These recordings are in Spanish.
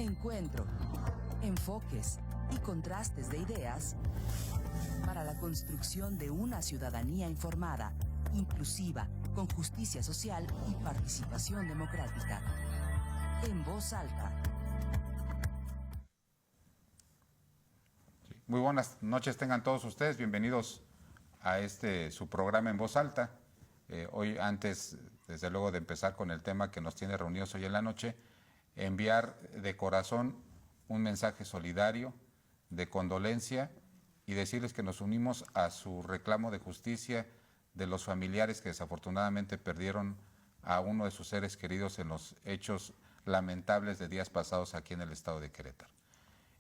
Encuentro, enfoques y contrastes de ideas para la construcción de una ciudadanía informada, inclusiva, con justicia social y participación democrática. En voz alta. Muy buenas noches tengan todos ustedes, bienvenidos a su programa En Voz Alta. Hoy, antes, desde luego, de empezar con el tema que nos tiene reunidos hoy en la noche, enviar de corazón un mensaje solidario, de condolencia, y decirles que nos unimos a su reclamo de justicia de los familiares que desafortunadamente perdieron a uno de sus seres queridos en los hechos lamentables de días pasados aquí en el estado de Querétaro.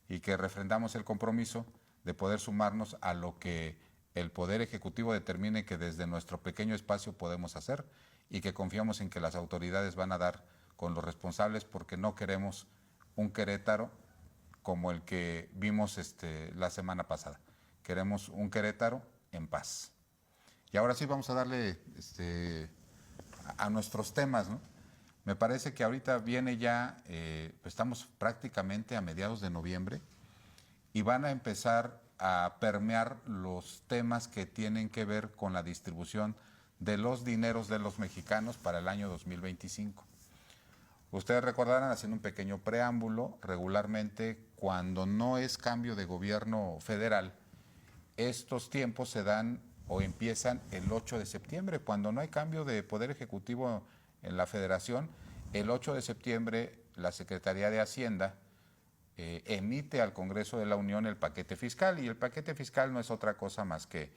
Y que refrendamos el compromiso de poder sumarnos a lo que el Poder Ejecutivo determine que desde nuestro pequeño espacio podemos hacer, y que confiamos en que las autoridades van a dar con los responsables, porque no queremos un Querétaro como el que vimos la semana pasada. Queremos un Querétaro en paz. Y ahora sí vamos a darle a nuestros temas, ¿no? Me parece que ahorita viene ya, estamos prácticamente a mediados de noviembre, y van a empezar a permear los temas que tienen que ver con la distribución de los dineros de los mexicanos para el año 2025. Ustedes recordarán, haciendo un pequeño preámbulo, regularmente cuando no es cambio de gobierno federal, estos tiempos se dan o empiezan el 8 de septiembre. Cuando no hay cambio de Poder Ejecutivo en la Federación, el 8 de septiembre la Secretaría de Hacienda emite al Congreso de la Unión el paquete fiscal, y el paquete fiscal no es otra cosa más que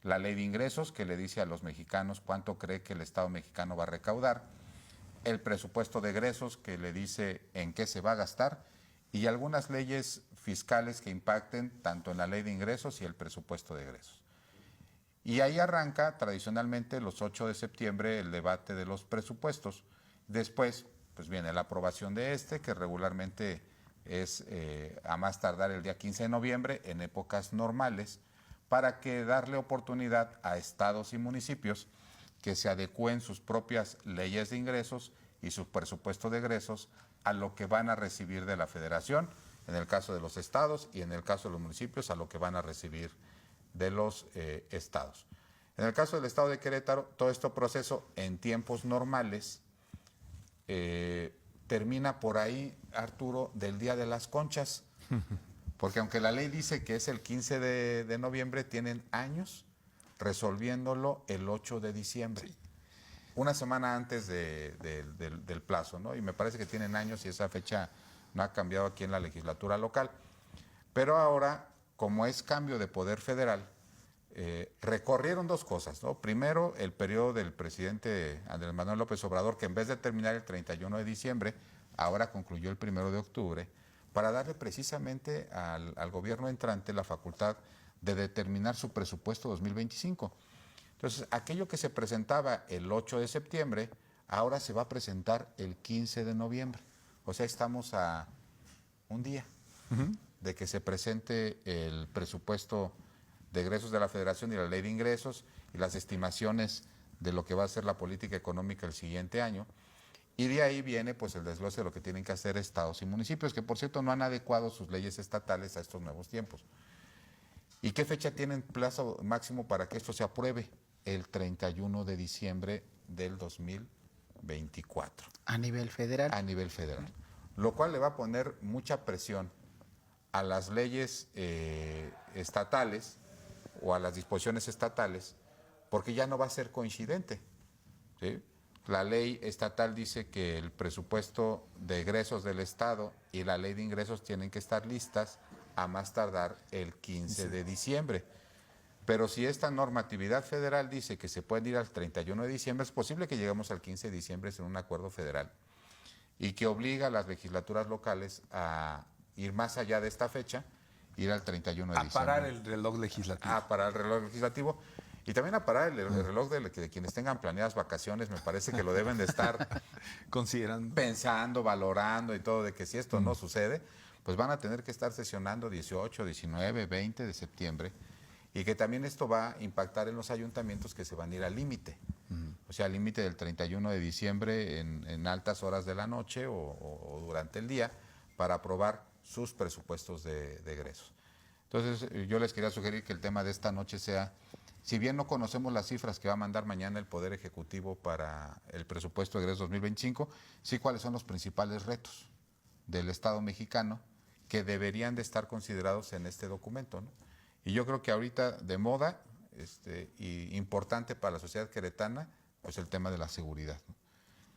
la ley de ingresos, que le dice a los mexicanos cuánto cree que el Estado mexicano va a recaudar, el presupuesto de egresos, que le dice en qué se va a gastar, y algunas leyes fiscales que impacten tanto en la ley de ingresos y el presupuesto de egresos. Y ahí arranca tradicionalmente los 8 de septiembre el debate de los presupuestos. Después pues viene la aprobación de que regularmente es a más tardar el día 15 de noviembre en épocas normales, para que darle oportunidad a estados y municipios que se adecúen sus propias leyes de ingresos y su presupuesto de egresos a lo que van a recibir de la Federación, en el caso de los estados, y en el caso de los municipios a lo que van a recibir de los estados. En el caso del estado de Querétaro, todo este proceso en tiempos normales termina por ahí, Arturo, del Día de las Conchas, porque aunque la ley dice que es el 15 de noviembre, tienen años resolviéndolo el 8 de diciembre. Sí. Una semana antes del plazo, ¿no? Y me parece que tienen años y esa fecha no ha cambiado aquí en la legislatura local. Pero ahora, como es cambio de poder federal, recorrieron dos cosas, ¿no? Primero, el periodo del presidente Andrés Manuel López Obrador, que en vez de terminar el 31 de diciembre, ahora concluyó el 1 de octubre, para darle precisamente al gobierno entrante la facultad de determinar su presupuesto 2025. Entonces, aquello que se presentaba el 8 de septiembre, ahora se va a presentar el 15 de noviembre. O sea, estamos a un día de que se presente el presupuesto de egresos de la Federación y la ley de ingresos y las estimaciones de lo que va a ser la política económica el siguiente año. Y de ahí viene pues el desglose de lo que tienen que hacer estados y municipios, que por cierto no han adecuado sus leyes estatales a estos nuevos tiempos. ¿Y qué fecha tienen plazo máximo para que esto se apruebe? El 31 de diciembre del 2024. ¿A nivel federal? A nivel federal. Lo cual le va a poner mucha presión a las leyes estatales o a las disposiciones estatales, porque ya no va a ser coincidente, ¿sí? La ley estatal dice que el presupuesto de egresos del Estado y la ley de ingresos tienen que estar listas a más tardar el 15 de diciembre. Pero si esta normatividad federal dice que se pueden ir al 31 de diciembre, es posible que lleguemos al 15 de diciembre sin un acuerdo federal, y que obliga a las legislaturas locales a ir más allá de esta fecha, ir al 31 de diciembre. A parar el reloj legislativo. A parar el reloj legislativo. Y también a parar el reloj de quienes tengan planeadas vacaciones. Me parece que lo deben de estar considerando, pensando, valorando y todo, de que si esto no sucede, pues van a tener que estar sesionando 18, 19, 20 de septiembre, y que también esto va a impactar en los ayuntamientos que se van a ir al límite. O sea, al límite del 31 de diciembre en altas horas de la noche o durante el día, para aprobar sus presupuestos de egresos. Entonces, yo les quería sugerir que el tema de esta noche sea, si bien no conocemos las cifras que va a mandar mañana el Poder Ejecutivo para el presupuesto de egresos 2025, sí cuáles son los principales retos del Estado mexicano que deberían de estar considerados en este documento, ¿no? Y yo creo que ahorita de moda y importante para la sociedad queretana, pues el tema de la seguridad, ¿no?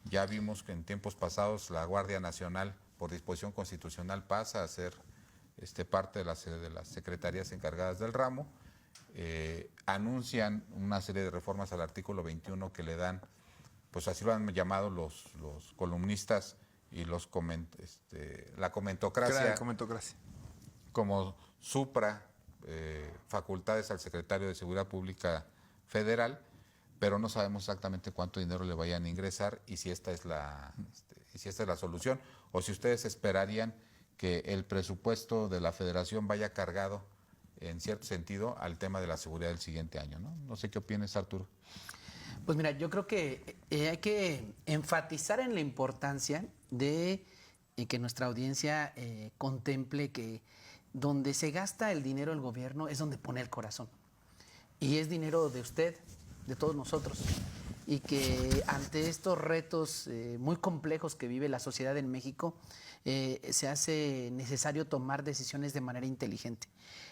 Ya vimos que en tiempos pasados la Guardia Nacional, por disposición constitucional, pasa a ser parte de las secretarías encargadas del ramo. Anuncian una serie de reformas al artículo 21 que le dan, pues así lo han llamado los columnistas y la comentocracia, como supra facultades al secretario de Seguridad Pública Federal, pero no sabemos exactamente cuánto dinero le vayan a ingresar y si esta es la solución, o si ustedes esperarían que el presupuesto de la Federación vaya cargado en cierto sentido al tema de la seguridad del siguiente año, ¿no? No sé qué opinas, Arturo. Pues mira, yo creo que hay que enfatizar en la importancia de que nuestra audiencia contemple que donde se gasta el dinero del gobierno es donde pone el corazón. Y es dinero de usted, de todos nosotros. Y que ante estos retos muy complejos que vive la sociedad en México, se hace necesario tomar decisiones de manera inteligente.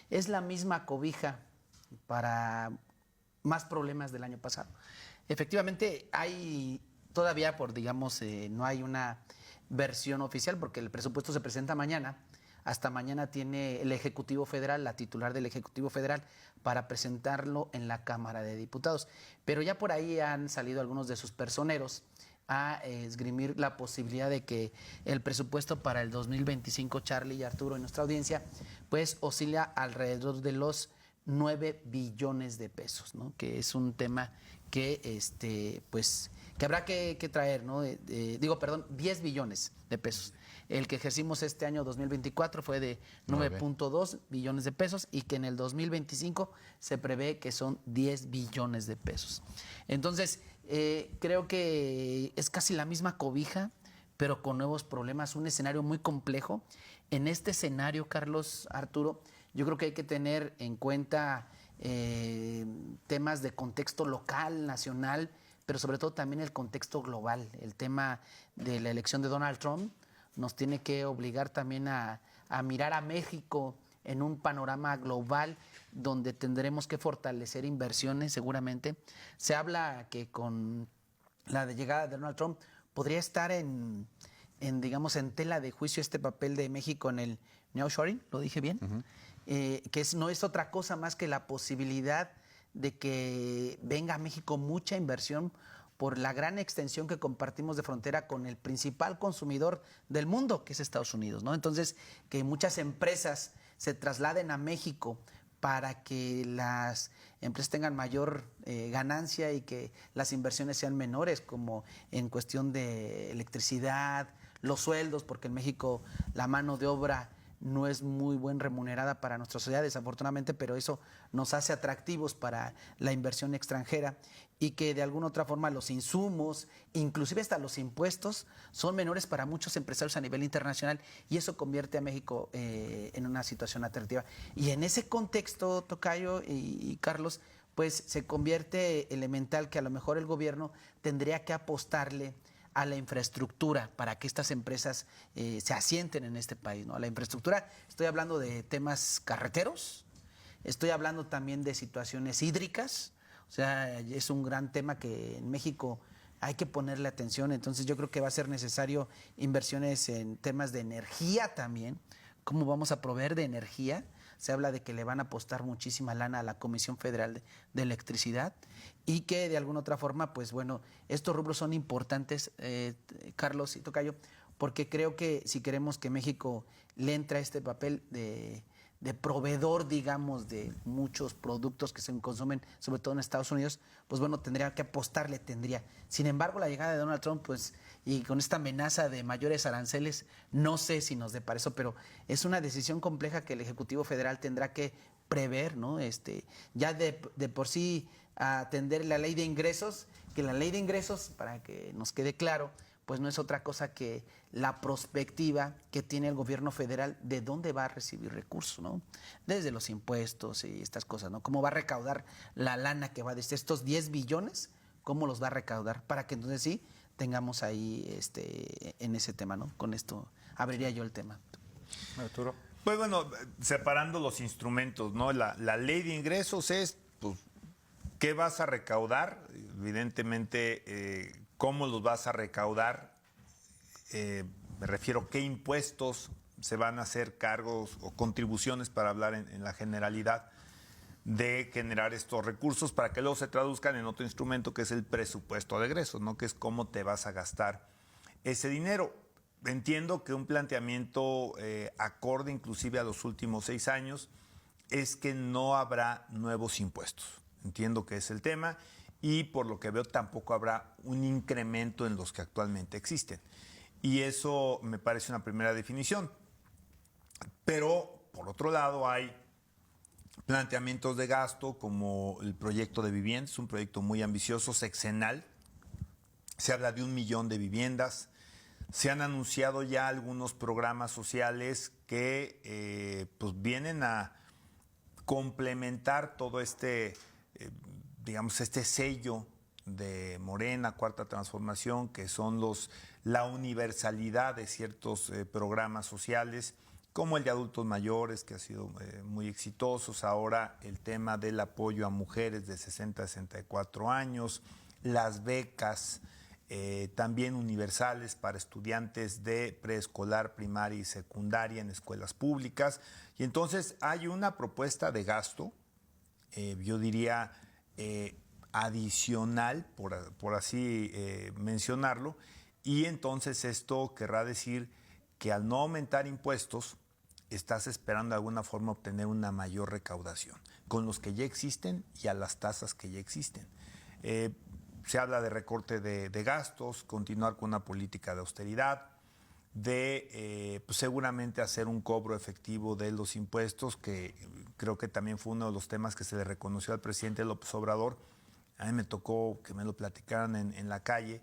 Es la misma cobija para más problemas del año pasado. Efectivamente, hay todavía, no hay una versión oficial porque el presupuesto se presenta mañana. Hasta mañana tiene el Ejecutivo Federal, la titular del Ejecutivo Federal, para presentarlo en la Cámara de Diputados. Pero ya por ahí han salido algunos de sus personeros a esgrimir la posibilidad de que el presupuesto para el 2025, Charlie y Arturo, en nuestra audiencia, pues oscila alrededor de los 9 billones de pesos, ¿no? Que es un tema que que habrá que traer, ¿no? 10 billones de pesos. El que ejercimos este año 2024 fue de 9.2 billones de pesos y que en el 2025 se prevé que son 10 billones de pesos. Entonces, creo que es casi la misma cobija, pero con nuevos problemas, un escenario muy complejo. En este escenario, Carlos, Arturo, yo creo que hay que tener en cuenta temas de contexto local, nacional, pero sobre todo también el contexto global. El tema de la elección de Donald Trump nos tiene que obligar también a mirar a México en un panorama global donde tendremos que fortalecer inversiones seguramente. Se habla que con la llegada de Donald Trump podría estar en tela de juicio este papel de México en el nearshoring, ¿lo dije bien? Uh-huh. No es otra cosa más que la posibilidad de que venga a México mucha inversión por la gran extensión que compartimos de frontera con el principal consumidor del mundo, que es Estados Unidos, ¿no? Entonces, que muchas empresas se trasladen a México para que las empresas tengan mayor ganancia y que las inversiones sean menores, como en cuestión de electricidad, los sueldos, porque en México la mano de obra no es muy bien remunerada para nuestra sociedad, desafortunadamente, pero eso nos hace atractivos para la inversión extranjera y que de alguna otra forma los insumos, inclusive hasta los impuestos, son menores para muchos empresarios a nivel internacional y eso convierte a México en una situación atractiva. Y en ese contexto, Tocayo y Carlos, pues se convierte elemental que a lo mejor el gobierno tendría que apostarle a la infraestructura para que estas empresas se asienten en este país, ¿no? A la infraestructura, estoy hablando de temas carreteros, estoy hablando también de situaciones hídricas, o sea, es un gran tema que en México hay que ponerle atención, entonces yo creo que va a ser necesario inversiones en temas de energía también, cómo vamos a proveer de energía. Se habla de que le van a apostar muchísima lana a la Comisión Federal de Electricidad y que de alguna otra forma, pues bueno, estos rubros son importantes, Carlos y Tocayo, porque creo que si queremos que México le entre a este papel de proveedor, digamos, de muchos productos que se consumen, sobre todo en Estados Unidos, pues bueno, tendría que apostarle, Sin embargo, la llegada de Donald Trump, pues, y con esta amenaza de mayores aranceles, no sé si nos depara eso, pero es una decisión compleja que el Ejecutivo Federal tendrá que prever, ¿no? Ya de por sí atender la ley de ingresos, que la ley de ingresos, para que nos quede claro, pues no es otra cosa que la perspectiva que tiene el gobierno federal de dónde va a recibir recursos, ¿no? Desde los impuestos y estas cosas, ¿no? Cómo va a recaudar la lana que va desde estos 10 billones, cómo los va a recaudar, para que entonces sí tengamos ahí en ese tema, ¿no? Con esto abriría yo el tema. Arturo. Pues bueno, separando los instrumentos, ¿no? La ley de ingresos es, pues, ¿qué vas a recaudar? Evidentemente, ¿cómo los vas a recaudar? Me refiero, ¿qué impuestos se van a hacer cargos o contribuciones, para hablar en la generalidad, de generar estos recursos para que luego se traduzcan en otro instrumento que es el presupuesto de egresos, ¿no? Que es cómo te vas a gastar ese dinero. Entiendo que un planteamiento acorde inclusive a los últimos 6 años es que no habrá nuevos impuestos. Entiendo que es el tema y por lo que veo tampoco habrá un incremento en los que actualmente existen. Y eso me parece una primera definición. Pero por otro lado hay planteamientos de gasto como el proyecto de viviendas, un proyecto muy ambicioso, sexenal. Se habla de 1 millón de viviendas. Se han anunciado ya algunos programas sociales que pues vienen a complementar todo digamos, este sello de Morena, Cuarta Transformación, que son la universalidad de ciertos programas sociales, como el de adultos mayores, que ha sido muy exitosos. Ahora el tema del apoyo a mujeres de 60 a 64 años, las becas también universales para estudiantes de preescolar, primaria y secundaria en escuelas públicas. Y entonces hay una propuesta de gasto, yo diría adicional, por así mencionarlo, y entonces esto querrá decir que al no aumentar impuestos, estás esperando de alguna forma obtener una mayor recaudación con los que ya existen y a las tasas que ya existen. Se habla de recorte de gastos, continuar con una política de austeridad, de pues seguramente hacer un cobro efectivo de los impuestos, que creo que también fue uno de los temas que se le reconoció al presidente López Obrador. A mí me tocó que me lo platicaran en la calle,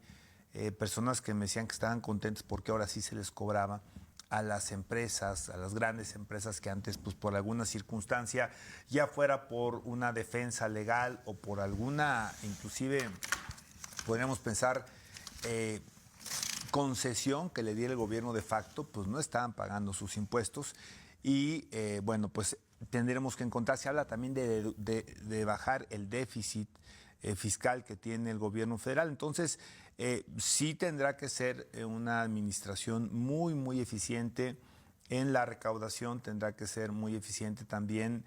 personas que me decían que estaban contentos porque ahora sí se les cobraba a las empresas, a las grandes empresas que antes, pues por alguna circunstancia, ya fuera por una defensa legal o por alguna, inclusive podríamos pensar, concesión que le diera el gobierno de facto, pues no estaban pagando sus impuestos y bueno, pues tendremos que encontrar. Se habla también de bajar el déficit fiscal que tiene el gobierno federal. Entonces, sí tendrá que ser una administración muy, muy eficiente en la recaudación, tendrá que ser muy eficiente también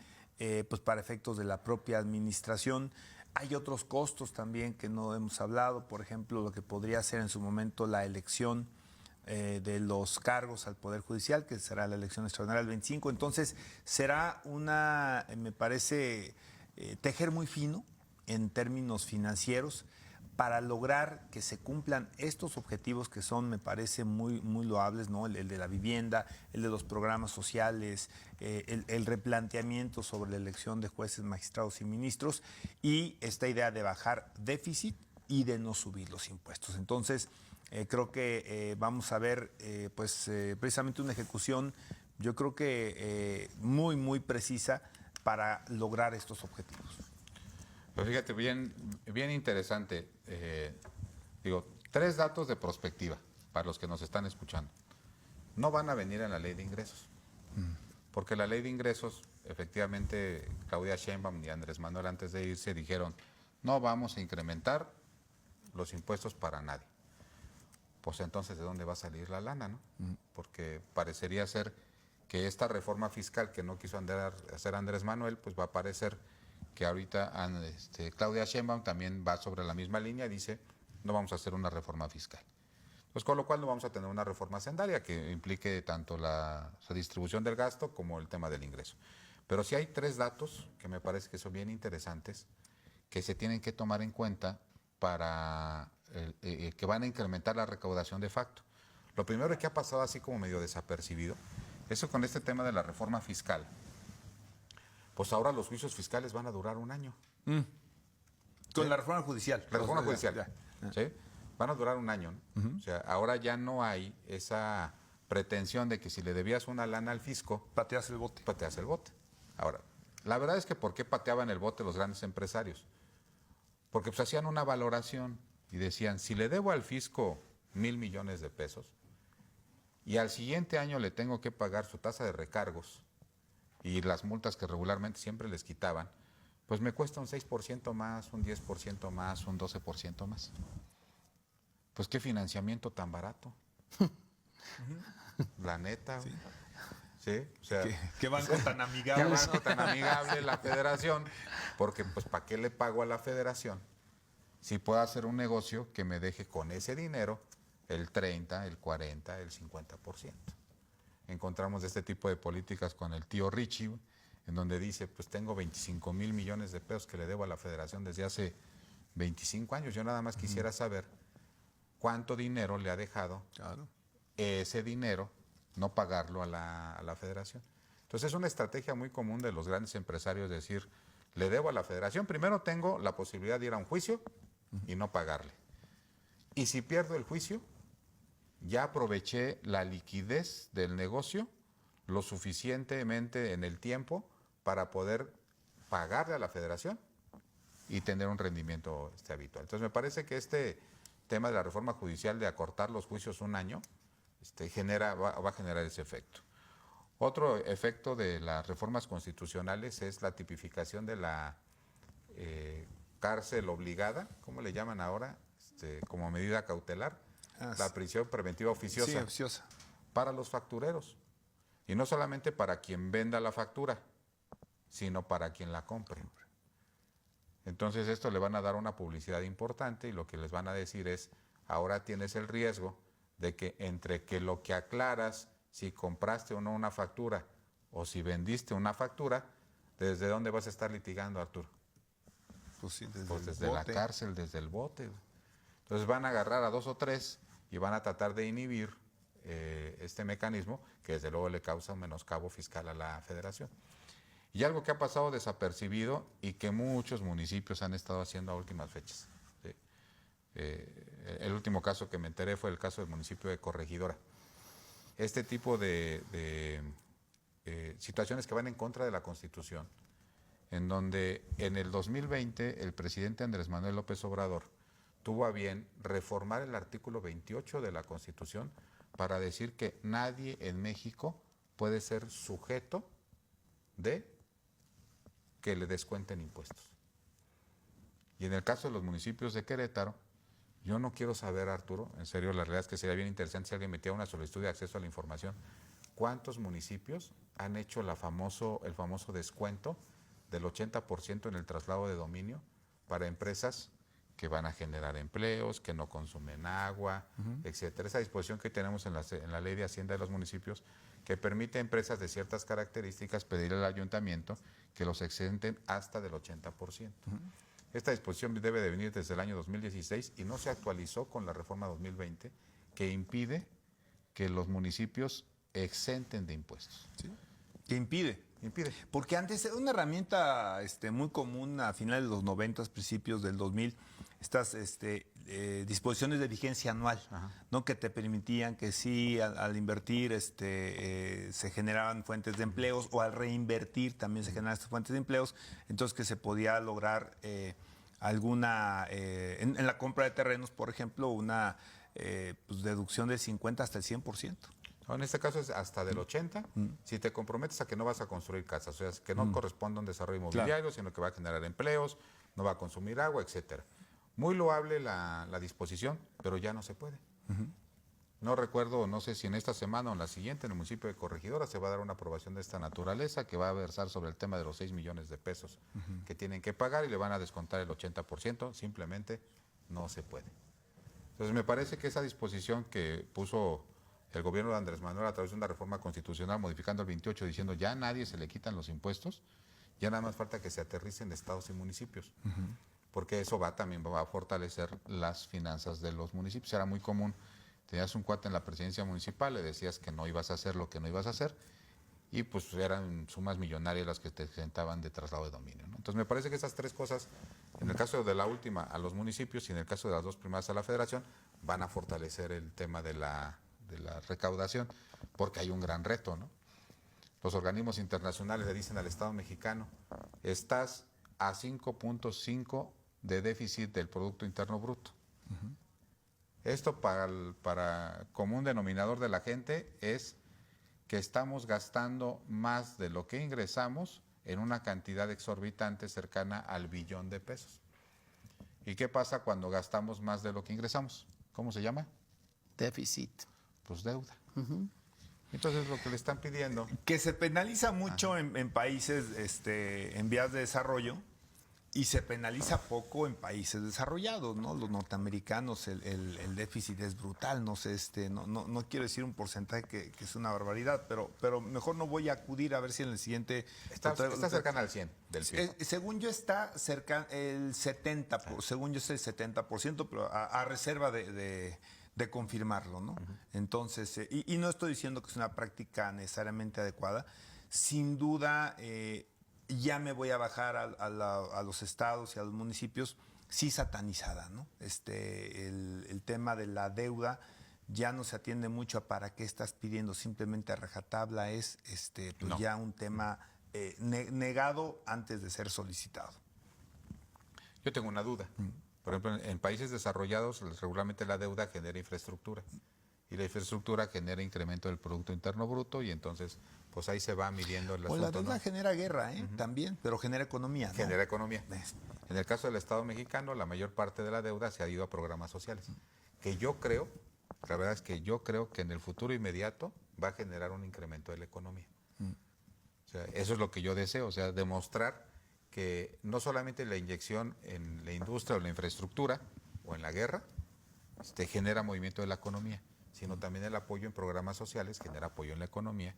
pues para efectos de la propia administración. Hay otros costos también que no hemos hablado, por ejemplo, lo que podría ser en su momento la elección de los cargos al Poder Judicial, que será la elección extraordinaria del 25. Entonces, será me parece, tejer muy fino en términos financieros para lograr que se cumplan estos objetivos que son, me parece, muy, muy loables, ¿no? El de la vivienda, el de los programas sociales, el replanteamiento sobre la elección de jueces, magistrados y ministros, y esta idea de bajar déficit y de no subir los impuestos. Entonces, creo que vamos a ver precisamente una ejecución, yo creo que muy, muy precisa para lograr estos objetivos. Pero fíjate, bien interesante. Digo, 3 datos de prospectiva para los que nos están escuchando. No van a venir en la ley de ingresos. Porque la ley de ingresos, efectivamente, Claudia Sheinbaum y Andrés Manuel antes de irse dijeron, no vamos a incrementar los impuestos para nadie. Pues entonces, ¿de dónde va a salir la lana, no? Porque parecería ser que esta reforma fiscal que no quiso hacer Andrés Manuel, pues va a parecer que ahorita Claudia Sheinbaum también va sobre la misma línea, dice, no vamos a hacer una reforma fiscal. Pues con lo cual no vamos a tener una reforma hacendaria que implique tanto la redistribución del gasto como el tema del ingreso. Pero sí hay 3 datos que me parece que son bien interesantes, que se tienen que tomar en cuenta para que van a incrementar la recaudación de facto. Lo primero que ha pasado así como medio desapercibido, eso con este tema de la reforma fiscal. Pues ahora los juicios fiscales van a durar 1 año. Con la reforma judicial. La reforma judicial. ¿Sí? van a durar un año, ¿no? O sea, ahora ya no hay esa pretensión de que si le debías una lana al fisco, Pateas el bote. pateas el bote. Ahora, la verdad es que ¿por qué pateaban el bote los grandes empresarios? Porque pues hacían una valoración y decían, si le debo al fisco 1,000 millones de pesos y al siguiente año le tengo que pagar su tasa de recargos y las multas que regularmente siempre les quitaban, pues me cuesta un 6% más, un 10% más, un 12% más. Pues qué financiamiento tan barato. La neta. Sí, o sea, ¿Qué banco tan qué amigable? banco tan amigable la federación, porque pues ¿para qué le pago a la federación si puedo hacer un negocio que me deje con ese dinero el 30, el 40, el 50%? Encontramos este tipo de políticas con el tío Richie, en donde dice, pues tengo 25,000 millones de pesos que le debo a la federación desde hace 25 años. Yo nada más quisiera saber cuánto dinero le ha dejado Claro. ese dinero, no pagarlo a la federación. Entonces es una estrategia muy común de los grandes empresarios decir, le debo a la federación, primero tengo la posibilidad de ir a un juicio y no pagarle. Y si pierdo el juicio, ya aproveché la liquidez del negocio lo suficientemente en el tiempo para poder pagarle a la federación y tener un rendimiento habitual. Entonces me parece que este tema de la reforma judicial de acortar los juicios un año va a generar ese efecto. Otro efecto de las reformas constitucionales es la tipificación de la cárcel obligada, ¿cómo le llaman ahora? Como medida cautelar, la prisión preventiva oficiosa, Sí, oficiosa. para los factureros. Y no solamente para quien venda la factura, sino para quien la compre. Entonces esto le van a dar una publicidad importante y lo que les van a decir es, ahora tienes el riesgo de que entre que lo que aclaras, si compraste o no una factura, o si vendiste una factura, ¿desde dónde vas a estar litigando, Arturo? Pues sí, desde, Pues el desde la bote. cárcel, desde el bote. Entonces van a agarrar a 2 o 3 y van a tratar de inhibir este mecanismo que desde luego le causa un menoscabo fiscal a la federación. Y algo que ha pasado desapercibido y que muchos municipios han estado haciendo a últimas fechas. ¿Sí? El último caso que me enteré fue el caso del municipio de Corregidora. Este tipo de situaciones que van en contra de la Constitución, en donde en el 2020 el presidente Andrés Manuel López Obrador tuvo a bien reformar el artículo 28 de la Constitución para decir que nadie en México puede ser sujeto de que le descuenten impuestos. Y en el caso de los municipios de Querétaro, yo no quiero saber, Arturo, en serio, la realidad es que sería bien interesante si alguien metiera una solicitud de acceso a la información, ¿cuántos municipios han hecho el famoso descuento del 80% en el traslado de dominio para empresas que van a generar empleos, que no consumen agua, etcétera? Esa disposición que tenemos en la Ley de Hacienda de los municipios que permite a empresas de ciertas características pedir al ayuntamiento que los exenten hasta del 80%. Esta disposición debe de venir desde el año 2016 y no se actualizó con la reforma 2020 que impide que los municipios exenten de impuestos. ¿Sí? ¿Qué impide? Impide. Porque antes era una herramienta muy común a finales de los 90, principios del 2000, estas disposiciones de vigencia anual, ¿no? Que te permitían que sí, al invertir se generaban fuentes de empleos o al reinvertir también se generaban estas fuentes de empleos, entonces que se podía lograr alguna, en la compra de terrenos, por ejemplo, una deducción del 50 hasta el 100%. No, en este caso es hasta del 80, si te comprometes a que no vas a construir casas, o sea, que no corresponde a un desarrollo inmobiliario, sino que va a generar empleos, no va a consumir agua, etcétera. Muy loable la disposición, pero ya no se puede. No recuerdo, no sé si en esta semana o en la siguiente, en el municipio de Corregidora se va a dar una aprobación de esta naturaleza que va a versar sobre el tema de los 6 millones de pesos que tienen que pagar y le van a descontar el 80%, simplemente no se puede. Entonces me parece que esa disposición que puso el gobierno de Andrés Manuel a través de una reforma constitucional modificando el 28 diciendo ya a nadie se le quitan los impuestos, ya nada más falta que se aterricen estados y municipios, porque eso también va a fortalecer las finanzas de los municipios. Era muy común, tenías un cuate en la presidencia municipal, le decías que no ibas a hacer lo que no ibas a hacer y pues eran sumas millonarias las que te presentaban de traslado de dominio, ¿no? Entonces me parece que esas tres cosas, en el caso de la última a los municipios y en el caso de las dos primeras a la federación, van a fortalecer el tema de la recaudación, porque hay un gran reto, ¿no? Los organismos internacionales le dicen al Estado mexicano, estás a 5.5 de déficit del Producto Interno Bruto. Esto para común denominador de la gente es que estamos gastando más de lo que ingresamos en una cantidad exorbitante cercana al billón de pesos. ¿Y qué pasa cuando gastamos más de lo que ingresamos? ¿Cómo se llama? Déficit. Pues deuda. Entonces lo que le están pidiendo... Que se penaliza mucho en países en vías de desarrollo y se penaliza poco en países desarrollados, ¿no? Los norteamericanos, el déficit es brutal, no sé, no quiero decir un porcentaje que es una barbaridad, pero mejor no voy a acudir a ver si en el siguiente... Está cercana al 100 del PIB. Según yo está cerca el 70%, según yo es el 70%, pero a reserva de confirmarlo, ¿no? Entonces, y no estoy diciendo que es una práctica necesariamente adecuada, sin duda ya me voy a bajar a los estados y a los municipios, sí satanizada, ¿no? El tema de la deuda ya no se atiende mucho a para qué estás pidiendo, simplemente a rajatabla es pues ya un tema negado antes de ser solicitado. Yo tengo una duda. Por ejemplo, en países desarrollados, regularmente la deuda genera infraestructura. Y la infraestructura genera incremento del Producto Interno Bruto y entonces, pues ahí se va midiendo el asunto. La deuda ¿no? genera guerra, también, pero genera economía, ¿no? Genera economía. En el caso del Estado mexicano, la mayor parte de la deuda se ha ido a programas sociales. Que yo creo, la verdad es que yo creo que en el futuro inmediato va a generar un incremento de la economía. O sea, eso es lo que yo deseo, o sea, demostrar que no solamente la inyección en la industria o en la infraestructura o en la guerra genera movimiento de la economía, sino también el apoyo en programas sociales genera apoyo en la economía.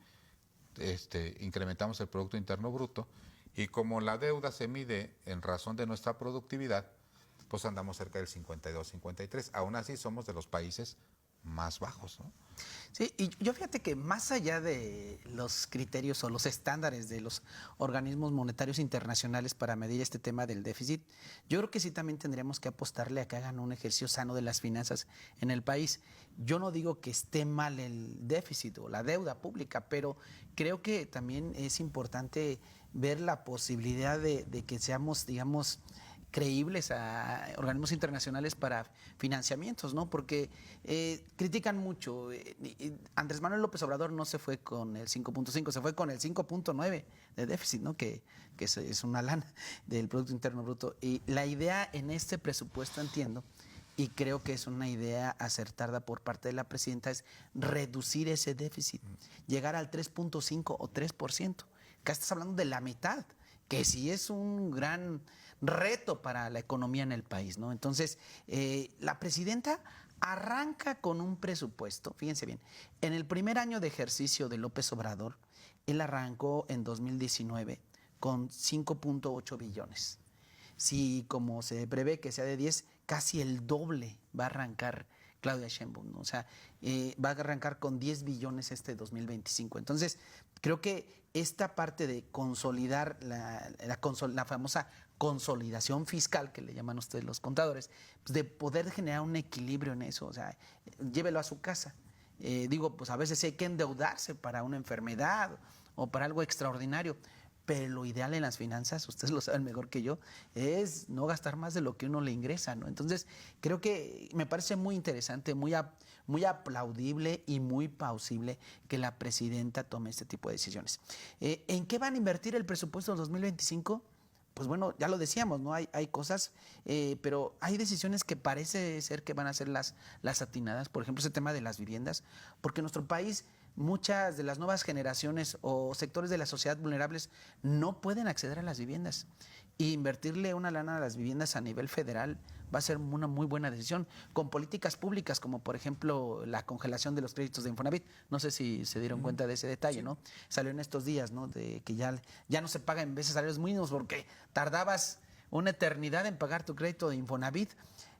Incrementamos el Producto Interno Bruto y como la deuda se mide en razón de nuestra productividad, pues andamos cerca del 52, 53. Aún así somos de los países más bajos, ¿no? Sí, y yo fíjate que más allá de los criterios o los estándares de los organismos monetarios internacionales para medir este tema del déficit, yo creo que sí también tendríamos que apostarle a que hagan un ejercicio sano de las finanzas en el país. Yo no digo que esté mal el déficit o la deuda pública, pero creo que también es importante ver la posibilidad de que seamos, digamos, creíbles a organismos internacionales para financiamientos, ¿no? Porque critican mucho. Andrés Manuel López Obrador no se fue con el 5.5, se fue con el 5.9 de déficit, ¿no? Que es una lana del Producto Interno Bruto. Y la idea en este presupuesto, entiendo, y creo que es una idea acertada por parte de la presidenta, es reducir ese déficit, llegar al 3.5 o 3%. Acá estás hablando de la mitad, que sí es un gran reto para la economía en el país, ¿no? Entonces, la presidenta arranca con un presupuesto, fíjense bien, en el primer año de ejercicio de López Obrador, él arrancó en 2019 con 5.8 billones. Si como se prevé que sea de 10, casi el doble va a arrancar Claudia Sheinbaum, ¿no? O sea, va a arrancar con 10 billones este 2025. Entonces, creo que esta parte de consolidar la famosa consolidación fiscal, que le llaman ustedes los contadores, pues de poder generar un equilibrio en eso, o sea, llévelo a su casa. Pues a veces hay que endeudarse para una enfermedad o para algo extraordinario, pero lo ideal en las finanzas, ustedes lo saben mejor que yo, es no gastar más de lo que uno le ingresa, ¿no? Entonces, creo que me parece muy interesante, muy aplaudible y muy plausible que la presidenta tome este tipo de decisiones. ¿En qué van a invertir el presupuesto del 2025? Pues bueno, ya lo decíamos, ¿no? Hay cosas, pero hay decisiones que parece ser que van a ser las atinadas. Por ejemplo, ese tema de las viviendas, porque en nuestro país muchas de las nuevas generaciones o sectores de la sociedad vulnerables no pueden acceder a las viviendas. Y invertirle una lana a las viviendas a nivel federal va a ser una muy buena decisión, con políticas públicas como por ejemplo la congelación de los créditos de Infonavit. No sé si se dieron cuenta de ese detalle, sí, ¿no? Salió en estos días, ¿no? De que ya no se pagan en veces salarios mínimos porque tardabas una eternidad en pagar tu crédito de Infonavit.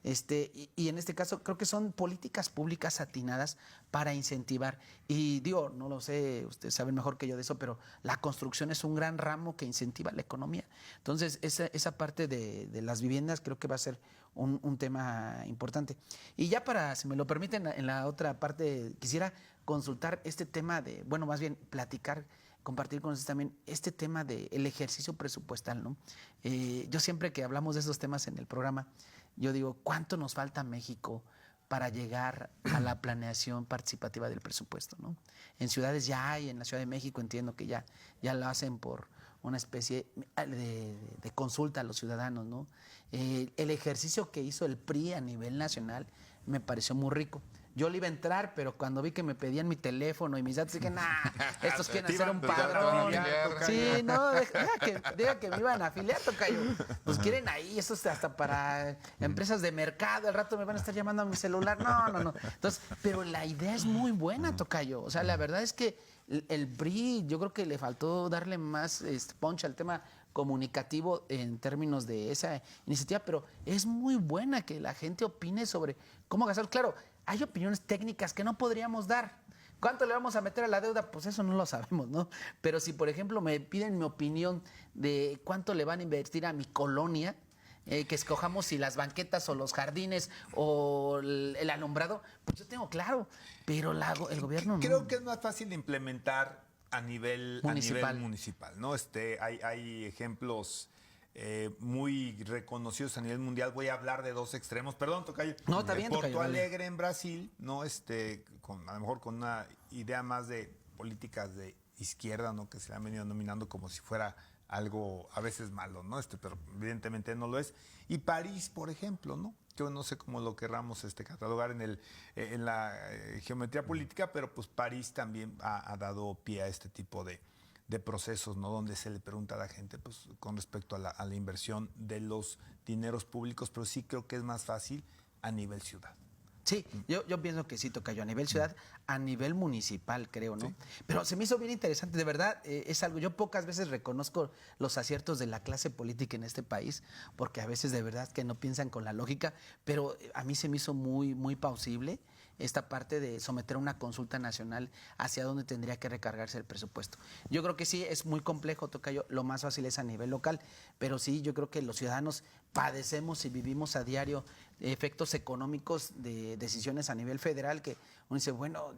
Y en este caso creo que son políticas públicas atinadas para incentivar. Y digo, no lo sé, ustedes saben mejor que yo de eso, pero la construcción es un gran ramo que incentiva la economía. Entonces, esa parte de las viviendas creo que va a ser un tema importante. Y ya para, si me lo permiten, en la otra parte, quisiera consultar este tema de, bueno, más bien platicar, compartir con ustedes también este tema del ejercicio presupuestal, ¿no? Yo siempre que hablamos de esos temas en el programa, yo digo, ¿cuánto nos falta a México para llegar a la planeación participativa del presupuesto, ¿no? En ciudades ya hay, en la Ciudad de México entiendo que ya lo hacen por una especie de consulta a los ciudadanos, ¿no? El ejercicio que hizo el PRI a nivel nacional me pareció muy rico. Yo le iba a entrar, pero cuando vi que me pedían mi teléfono y mis datos, dije, nah, estos quieren hacer un padrón. Sí, no, diga que me iban a afiliar, tocayo. Pues quieren ahí, eso es hasta para empresas de mercado, al rato me van a estar llamando a mi celular. No. Entonces, pero la idea es muy buena, tocayo. O sea, la verdad es que el PRI, yo creo que le faltó darle más punch al tema comunicativo en términos de esa iniciativa, pero es muy buena que la gente opine sobre cómo gastar. Claro, hay opiniones técnicas que no podríamos dar. ¿Cuánto le vamos a meter a la deuda? Pues eso no lo sabemos, ¿no? Pero si, por ejemplo, me piden mi opinión de cuánto le van a invertir a mi colonia, que escojamos si las banquetas o los jardines o el alumbrado, pues yo tengo claro, pero el gobierno no. Creo que es más fácil de implementar a nivel municipal, ¿no? Hay ejemplos muy reconocidos a nivel mundial. Voy a hablar de dos extremos. Perdón, tocayo. No, está bien, Porto tocayo, Alegre en Brasil, ¿no? A lo mejor con una idea más de políticas de izquierda, ¿no? Que se han venido nominando como si fuera algo a veces malo, ¿no? Pero evidentemente no lo es. Y París, por ejemplo, ¿no? Yo no sé cómo lo querramos catalogar en la geometría política, pero pues París también ha dado pie a este tipo de procesos, ¿no? Donde se le pregunta a la gente, pues, con respecto a la inversión de los dineros públicos, pero sí creo que es más fácil a nivel ciudad. Sí, yo pienso que sí, tocayo, a nivel ciudad, a nivel municipal, creo, ¿no? Sí. Pero se me hizo bien interesante, de verdad, es algo, yo pocas veces reconozco los aciertos de la clase política en este país, porque a veces de verdad que no piensan con la lógica, pero a mí se me hizo muy, muy plausible esta parte de someter a una consulta nacional hacia dónde tendría que recargarse el presupuesto. Yo creo que sí, es muy complejo, tocayo, lo más fácil es a nivel local, pero sí, yo creo que los ciudadanos padecemos y vivimos a diario efectos económicos de decisiones a nivel federal que uno dice, bueno,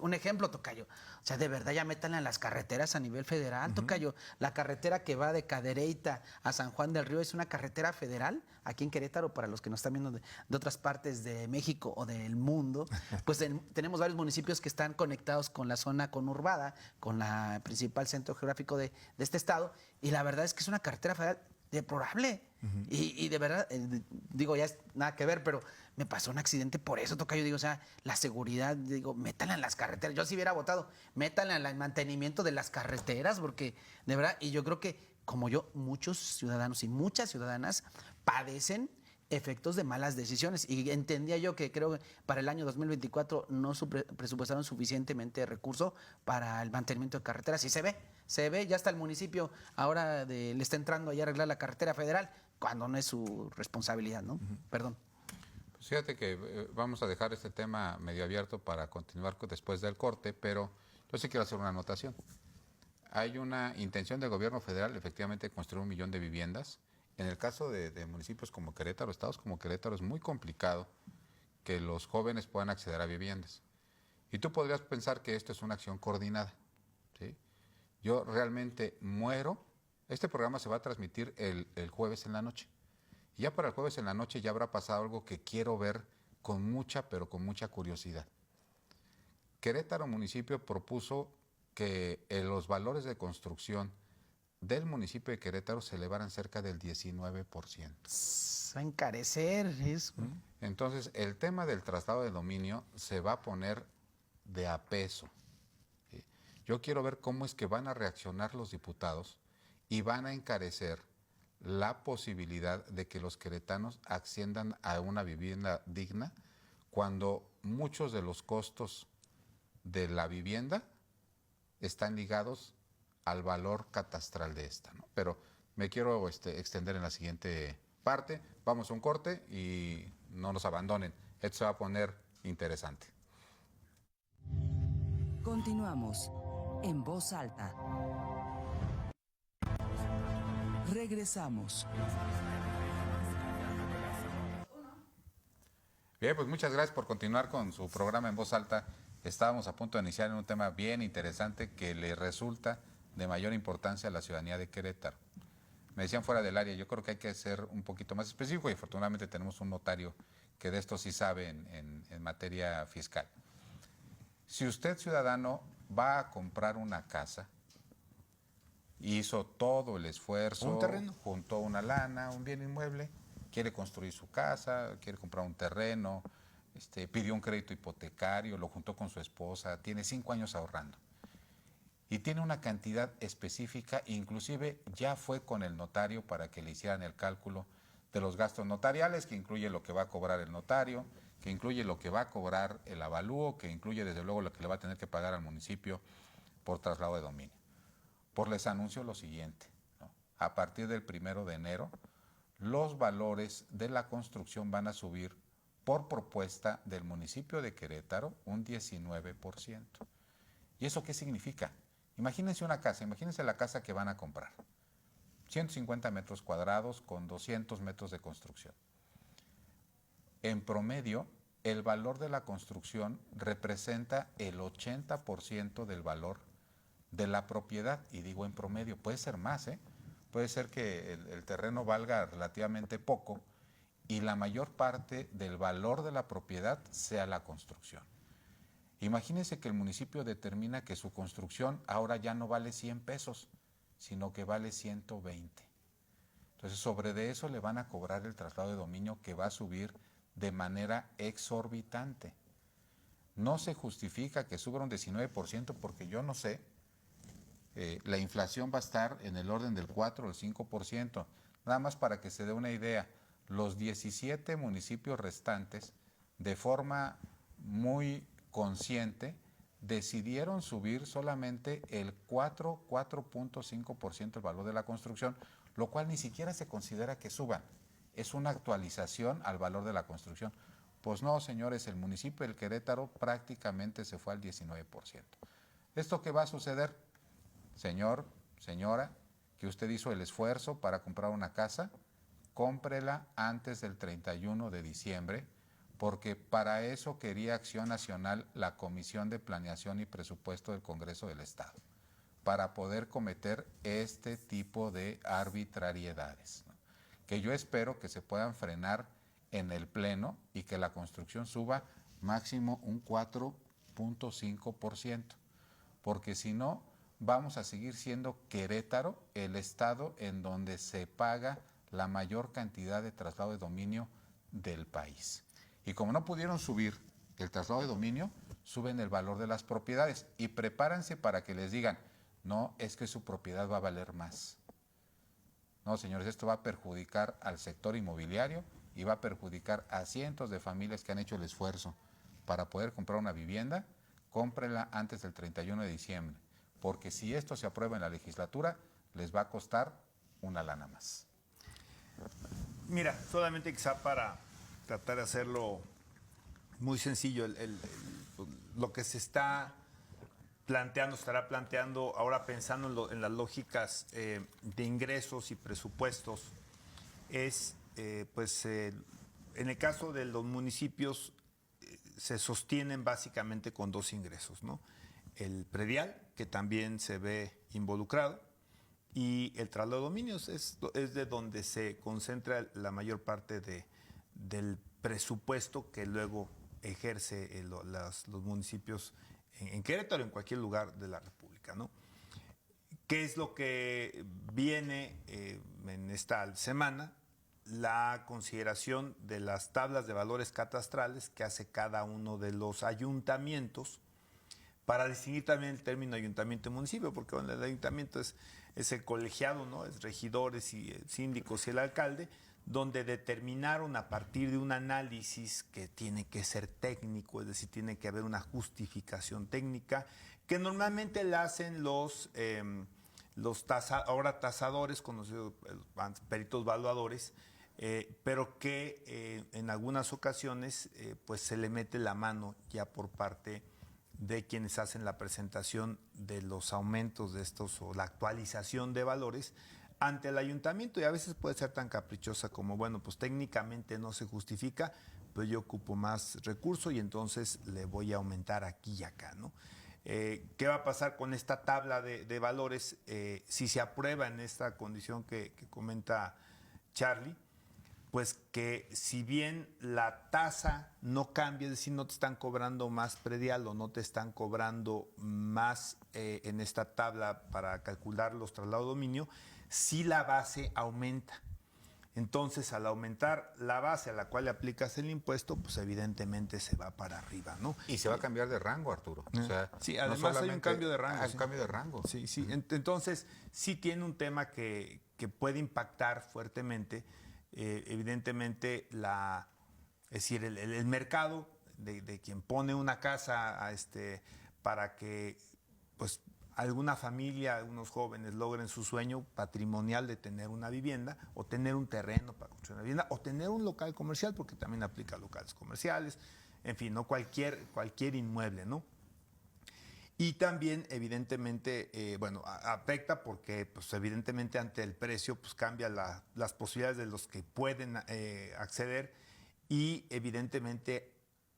un ejemplo, tocayo, o sea, de verdad ya métanle a las carreteras a nivel federal, tocayo. La carretera que va de Cadereyta a San Juan del Río es una carretera federal, aquí en Querétaro, para los que nos están viendo de otras partes de México o del mundo, pues tenemos varios municipios que están conectados con la zona conurbada, con la principal centro geográfico de este estado, y la verdad es que es una carretera federal deplorable. Y de verdad, digo, ya es nada que ver, pero me pasó un accidente por eso, tocayo. Digo, o sea, la seguridad, digo, métanla en las carreteras. Yo si hubiera votado, métanla en el mantenimiento de las carreteras, porque de verdad, y yo creo que como yo, muchos ciudadanos y muchas ciudadanas padecen efectos de malas decisiones. Y entendía yo que creo que para el año 2024 no presupuestaron suficientemente recursos para el mantenimiento de carreteras. Y se ve, ya hasta el municipio ahora le está entrando ahí a arreglar la carretera federal, cuando no es su responsabilidad, ¿no? Perdón. Pues fíjate que vamos a dejar este tema medio abierto para continuar después del corte, pero yo sí quiero hacer una anotación. Hay una intención del gobierno federal, efectivamente, de construir 1 millón de viviendas. En el caso de municipios como Querétaro, estados como Querétaro, es muy complicado que los jóvenes puedan acceder a viviendas. Y tú podrías pensar que esto es una acción coordinada, ¿sí? Yo realmente muero. Este programa se va a transmitir el jueves en la noche. Y ya para el jueves en la noche ya habrá pasado algo que quiero ver con mucha, pero con mucha curiosidad. Querétaro municipio propuso que los valores de construcción del municipio de Querétaro se elevaran cerca del 19%. Va a encarecer eso. Entonces, el tema del traslado de dominio se va a poner de a peso. ¿Sí? Yo quiero ver cómo es que van a reaccionar los diputados y van a encarecer la posibilidad de que los queretanos asciendan a una vivienda digna cuando muchos de los costos de la vivienda están ligados al valor catastral de esta, ¿no? Pero me quiero extender en la siguiente parte. Vamos a un corte y no nos abandonen. Esto se va a poner interesante. Continuamos en voz alta. Regresamos. Bien, pues muchas gracias por continuar con su programa en voz alta. Estábamos a punto de iniciar en un tema bien interesante que le resulta de mayor importancia a la ciudadanía de Querétaro. Me decían fuera del área, yo creo que hay que ser un poquito más específico y afortunadamente tenemos un notario que de esto sí sabe en materia fiscal. Si usted, ciudadano, va a comprar una casa, hizo todo el esfuerzo, un terreno, juntó una lana, un bien inmueble, quiere construir su casa, quiere comprar un terreno, pidió un crédito hipotecario, lo juntó con su esposa, tiene 5 años ahorrando. Y tiene una cantidad específica, inclusive ya fue con el notario para que le hicieran el cálculo de los gastos notariales, que incluye lo que va a cobrar el notario, que incluye lo que va a cobrar el avalúo, que incluye desde luego lo que le va a tener que pagar al municipio por traslado de dominio. Pues les anuncio lo siguiente, ¿no? A partir del 1 de enero, los valores de la construcción van a subir por propuesta del municipio de Querétaro un 19%. ¿Y eso qué significa? Imagínense una casa, imagínense la casa que van a comprar. 150 metros cuadrados con 200 metros de construcción. En promedio, el valor de la construcción representa el 80% del valor de la propiedad. Y digo en promedio, puede ser más, ¿eh? Puede ser que el terreno valga relativamente poco y la mayor parte del valor de la propiedad sea la construcción. Imagínense que el municipio determina que su construcción ahora ya no vale 100 pesos, sino que vale 120. Entonces, sobre de eso le van a cobrar el traslado de dominio que va a subir de manera exorbitante. No se justifica que suba un 19% porque yo no sé, la inflación va a estar en el orden del 4 o el 5%. Nada más para que se dé una idea, los 17 municipios restantes, de forma muy consciente, decidieron subir solamente el 4.5% el valor de la construcción, lo cual ni siquiera se considera que suba. Es una actualización al valor de la construcción. Pues no, señores, el municipio del Querétaro prácticamente se fue al 19%. ¿Esto qué va a suceder? Señor, señora, que usted hizo el esfuerzo para comprar una casa, cómprela antes del 31 de diciembre, porque para eso quería Acción Nacional la Comisión de Planeación y Presupuesto del Congreso del Estado, para poder cometer este tipo de arbitrariedades, ¿no? Que yo espero que se puedan frenar en el Pleno y que la construcción suba máximo un 4.5%, porque si no, vamos a seguir siendo Querétaro el estado en donde se paga la mayor cantidad de traslado de dominio del país. Y como no pudieron subir el traslado de dominio, suben el valor de las propiedades y prepárense para que les digan, no, es que su propiedad va a valer más. No, señores, esto va a perjudicar al sector inmobiliario y va a perjudicar a cientos de familias que han hecho el esfuerzo para poder comprar una vivienda. Cómprenla antes del 31 de diciembre, porque si esto se aprueba en la legislatura, les va a costar una lana más. Mira, solamente quizá para tratar de hacerlo muy sencillo, lo que se está planteando, estará planteando ahora pensando en las lógicas de ingresos y presupuestos, es, en el caso de los municipios, se sostienen básicamente con 2 ingresos, ¿no? El predial, que también se ve involucrado, y el traslado de dominios es de donde se concentra la mayor parte del presupuesto que luego ejerce los municipios en Querétaro o en cualquier lugar de la República, ¿no? ¿Qué es lo que viene en esta semana? La consideración de las tablas de valores catastrales que hace cada uno de los ayuntamientos para distinguir también el término ayuntamiento y municipio, porque bueno, el ayuntamiento es el colegiado, ¿no? Es regidores y síndicos y el alcalde, donde determinaron a partir de un análisis que tiene que ser técnico, es decir, tiene que haber una justificación técnica, que normalmente la hacen ahora tasadores, conocidos peritos valuadores, pero que en algunas ocasiones pues se le mete la mano ya por parte de quienes hacen la presentación de los aumentos de estos o la actualización de valores ante el ayuntamiento, y a veces puede ser tan caprichosa como, bueno, pues técnicamente no se justifica, pero yo ocupo más recursos y entonces le voy a aumentar aquí y acá, ¿no? ¿Qué va a pasar con esta tabla de valores si se aprueba en esta condición que comenta Charlie? Pues que si bien la tasa no cambia, es decir, no te están cobrando más predial o no te están cobrando más en esta tabla para calcular los traslados de dominio, sí la base aumenta. Entonces, al aumentar la base a la cual le aplicas el impuesto, pues evidentemente se va para arriba, ¿no? Y se va a cambiar de rango, Arturo. O sea, sí, no además hay un solamente- cambio de rango. Hay sí. un cambio de rango. Sí, sí. Entonces, sí tiene un tema que puede impactar fuertemente. Evidentemente, es decir, el mercado de quien pone una casa para que pues alguna familia, algunos jóvenes logren su sueño patrimonial de tener una vivienda o tener un terreno para construir una vivienda o tener un local comercial, porque también aplica a locales comerciales, en fin, no cualquier inmueble, ¿no? Y también, evidentemente, afecta porque, pues, evidentemente, ante el precio, pues, cambia las posibilidades de los que pueden acceder y, evidentemente,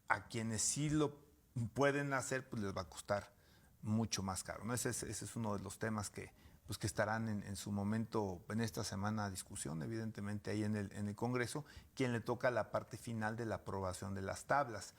a quienes sí lo pueden hacer, pues, les va a costar mucho más caro, ¿no? Ese es uno de los temas que estarán en su momento, en esta semana, a discusión, evidentemente, ahí en el Congreso, quien le toca la parte final de la aprobación de las tablas.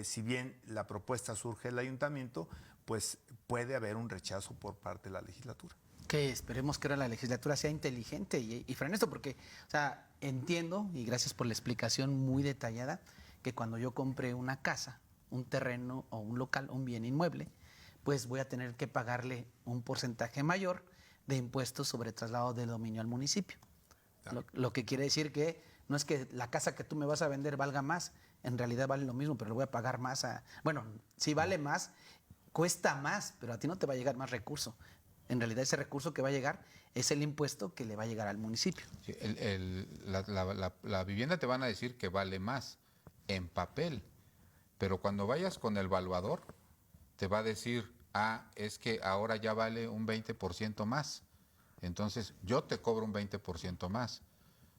Si bien la propuesta surge del ayuntamiento, pues puede haber un rechazo por parte de la legislatura. Que esperemos que ahora la legislatura sea inteligente y frene esto, porque, o sea, entiendo, y gracias por la explicación muy detallada, que cuando yo compre una casa, un terreno o un local, un bien inmueble, pues voy a tener que pagarle un porcentaje mayor de impuestos sobre traslado de dominio al municipio. Lo que quiere decir que no es que la casa que tú me vas a vender valga más, en realidad vale lo mismo, pero le voy a pagar más bueno, si vale más, cuesta más, pero a ti no te va a llegar más recurso. En realidad ese recurso que va a llegar es el impuesto que le va a llegar al municipio. Sí, la vivienda te van a decir que vale más en papel, pero cuando vayas con el evaluador, te va a decir, es que ahora ya vale un 20% más. Entonces, yo te cobro un 20% más.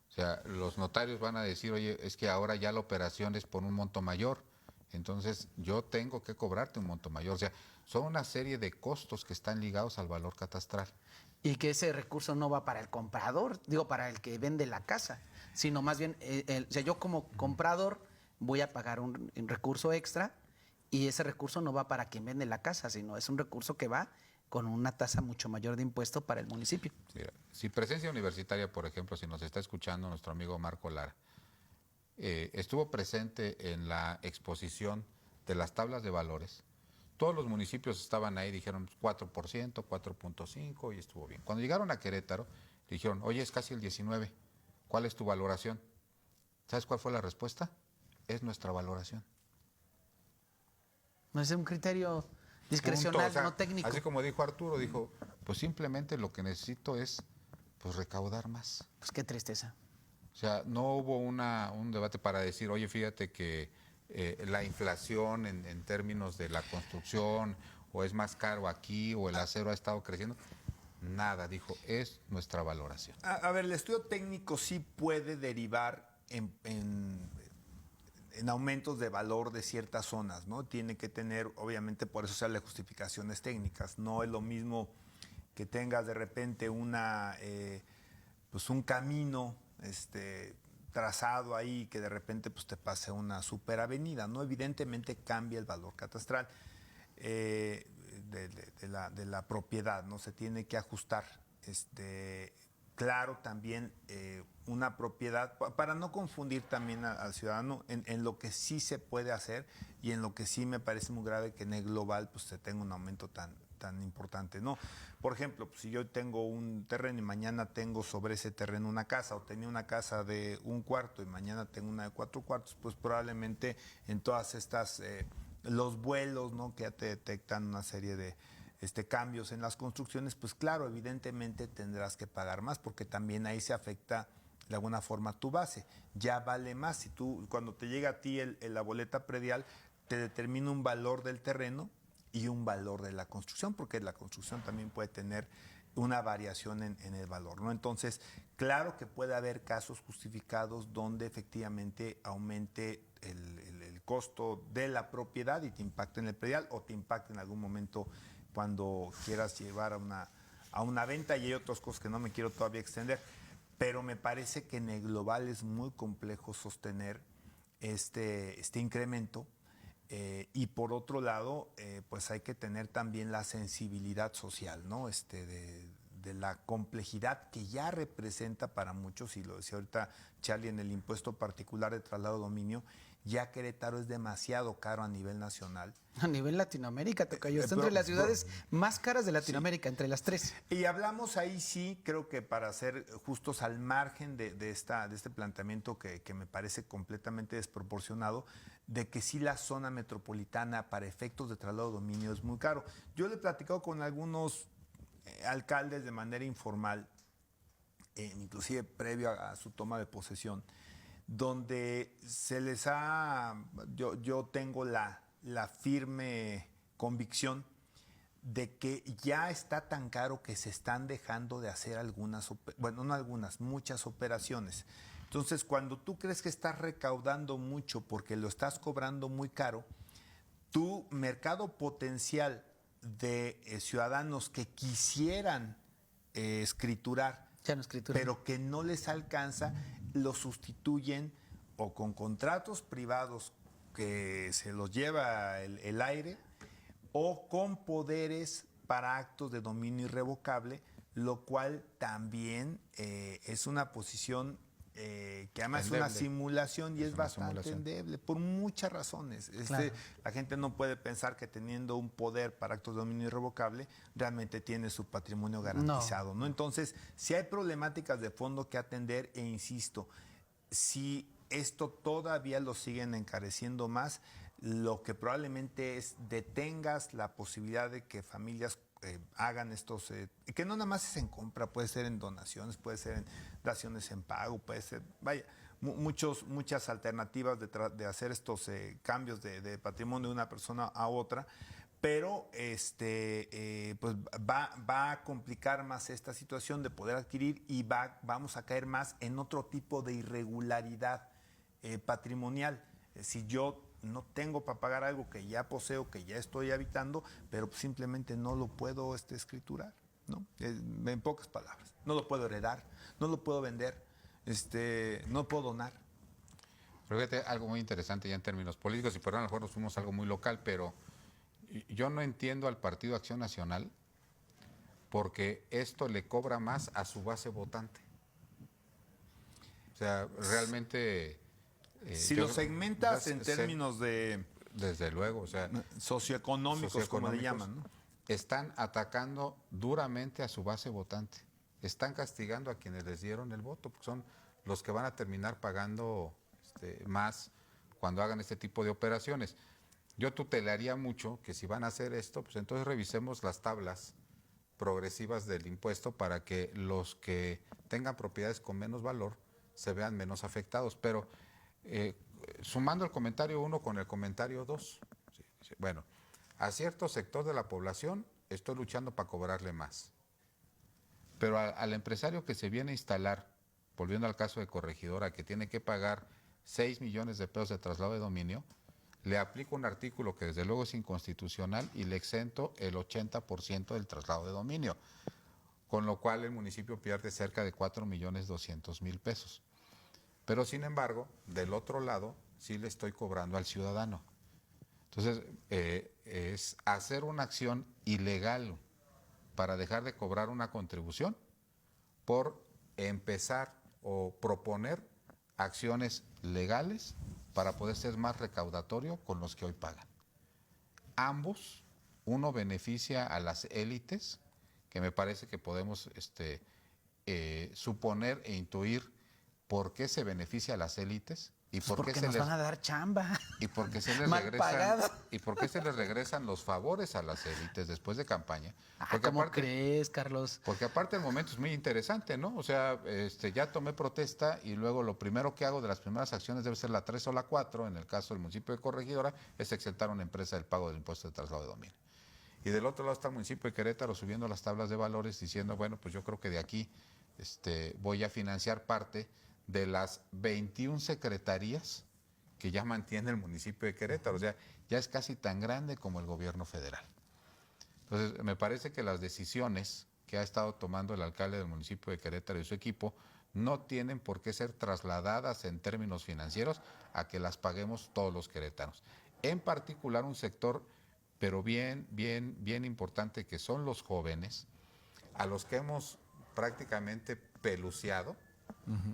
O sea, los notarios van a decir, oye, es que ahora ya la operación es por un monto mayor. Entonces, yo tengo que cobrarte un monto mayor. O sea, son una serie de costos que están ligados al valor catastral. Y que ese recurso no va para el comprador, digo, para el que vende la casa, sino más bien, o sea, yo como comprador voy a pagar un recurso extra y ese recurso no va para quien vende la casa, sino es un recurso que va con una tasa mucho mayor de impuesto para el municipio. Sí, si Presencia Universitaria, por ejemplo, si nos está escuchando nuestro amigo Marco Lara, estuvo presente en la exposición de las tablas de valores, todos los municipios estaban ahí, dijeron 4%, 4.5% y estuvo bien. Cuando llegaron a Querétaro, dijeron, oye, es casi el 19%, ¿cuál es tu valoración? ¿Sabes cuál fue la respuesta? Es nuestra valoración. No es un criterio discrecional, Punto. O sea, no técnico. Así como dijo Arturo, dijo, pues simplemente lo que necesito es pues recaudar más. Pues qué tristeza. O sea, no hubo un debate para decir, oye, fíjate que la inflación en términos de la construcción, o es más caro aquí, o el acero ha estado creciendo. Nada, dijo, es nuestra valoración. A ver, el estudio técnico sí puede derivar en aumentos de valor de ciertas zonas, ¿no? Tiene que tener, obviamente, por eso se habla de justificaciones técnicas. No es lo mismo que tengas de repente pues un camino trazado ahí que de repente pues te pase una superavenida, ¿no? Evidentemente cambia el valor catastral de la propiedad, ¿no? Se tiene que ajustar. Claro, también una propiedad, para no confundir también al ciudadano en lo que sí se puede hacer y en lo que sí me parece muy grave que en el global pues se tenga un aumento tan importante, ¿no? Por ejemplo, pues, si yo tengo un terreno y mañana tengo sobre ese terreno una casa, o tenía una casa de 1 cuarto y mañana tengo una de 4 cuartos, pues probablemente en todas estas, los vuelos, ¿no? Que ya te detectan una serie de cambios en las construcciones, pues claro, evidentemente tendrás que pagar más porque también ahí se afecta de alguna forma tu base. Ya vale más. Si tú, cuando te llega a ti la boleta predial, te determina un valor del terreno y un valor de la construcción, porque la construcción también puede tener una variación en el valor, ¿no? Entonces, claro que puede haber casos justificados donde efectivamente aumente el costo de la propiedad y te impacte en el predial o te impacte en algún momento cuando quieras llevar a una venta, y hay otras cosas que no me quiero todavía extender, pero me parece que en el global es muy complejo sostener este incremento. Y por otro lado, pues hay que tener también la sensibilidad social, ¿no? De la complejidad que ya representa para muchos, y lo decía ahorita Charlie, en el impuesto particular de traslado de dominio, ya Querétaro es demasiado caro a nivel nacional. A nivel Latinoamérica, tocayo. Está entre las ciudades más caras de Latinoamérica, entre las 3. Y hablamos ahí, sí, creo que para ser justos, al margen de este planteamiento que me parece completamente desproporcionado, de que sí la zona metropolitana para efectos de traslado de dominio es muy caro. Yo le he platicado con algunos alcaldes de manera informal, inclusive previo a su toma de posesión, donde se les yo tengo la firme convicción de que ya está tan caro que se están dejando de hacer muchas operaciones. Entonces, cuando tú crees que estás recaudando mucho porque lo estás cobrando muy caro, tu mercado potencial de ciudadanos que quisieran escriturar, pero que no les alcanza, lo sustituyen o con contratos privados que se los lleva el aire, o con poderes para actos de dominio irrevocable, lo cual también es una posición que además es una simulación y es bastante endeble por muchas razones. Claro. La gente no puede pensar que teniendo un poder para actos de dominio irrevocable realmente tiene su patrimonio garantizado, ¿no? Entonces, si hay problemáticas de fondo que atender, e insisto, si esto todavía lo siguen encareciendo más, lo que probablemente es detengas la posibilidad de que familias hagan estos, que no nada más es en compra, puede ser en donaciones, puede ser en daciones en pago, puede ser, muchas alternativas de hacer estos cambios de patrimonio de una persona a otra, pero pues va a complicar más esta situación de poder adquirir, y vamos a caer más en otro tipo de irregularidad patrimonial. Si yo no tengo para pagar algo que ya poseo, que ya estoy habitando, pero simplemente no lo puedo escriturar, ¿no? En pocas palabras, no lo puedo heredar, no lo puedo vender, no puedo donar. Pero fíjate, algo muy interesante ya en términos políticos, y perdón, a lo mejor nos fuimos a algo muy local, pero yo no entiendo al Partido Acción Nacional porque esto le cobra más a su base votante. O sea, realmente... si lo segmentas en términos de... Desde luego, o sea... Socioeconómicos, como le llaman, ¿no? Están atacando duramente a su base votante. Están castigando a quienes les dieron el voto, porque son los que van a terminar pagando más cuando hagan este tipo de operaciones. Yo tutelaría mucho que si van a hacer esto, pues entonces revisemos las tablas progresivas del impuesto para que los que tengan propiedades con menos valor se vean menos afectados. Pero sumando el comentario 1 con el comentario 2, bueno, a cierto sector de la población estoy luchando para cobrarle más. Pero al empresario que se viene a instalar, volviendo al caso de Corregidora, que tiene que pagar 6 millones de pesos de traslado de dominio, le aplico un artículo que desde luego es inconstitucional y le exento el 80% del traslado de dominio, con lo cual el municipio pierde cerca de 4.200.000 pesos. Pero sin embargo, del otro lado, sí le estoy cobrando al ciudadano. Entonces, es hacer una acción ilegal para dejar de cobrar una contribución por empezar o proponer acciones legales para poder ser más recaudatorio con los que hoy pagan. Ambos, uno beneficia a las élites, que me parece que podemos suponer e intuir por qué se beneficia a las élites, ¿Y Pues por qué porque se nos les van a dar chamba. ¿Y por qué se les Mal regresan, pagado. ¿y por qué se les regresan los favores a las élites después de campaña? ¿Cómo crees, Carlos? Porque aparte el momento es muy interesante, ¿no? O sea, ya tomé protesta y luego lo primero que hago de las primeras acciones debe ser la 3 o la 4, en el caso del municipio de Corregidora, es exentar a una empresa del pago del impuesto de traslado de dominio. Y del otro lado está el municipio de Querétaro subiendo las tablas de valores diciendo, bueno, pues yo creo que de aquí voy a financiar parte de las 21 secretarías que ya mantiene el municipio de Querétaro. O sea, ya es casi tan grande como el gobierno federal. Entonces, me parece que las decisiones que ha estado tomando el alcalde del municipio de Querétaro y su equipo no tienen por qué ser trasladadas en términos financieros a que las paguemos todos los queretanos. En particular un sector, pero bien importante, que son los jóvenes, a los que hemos prácticamente peluciado.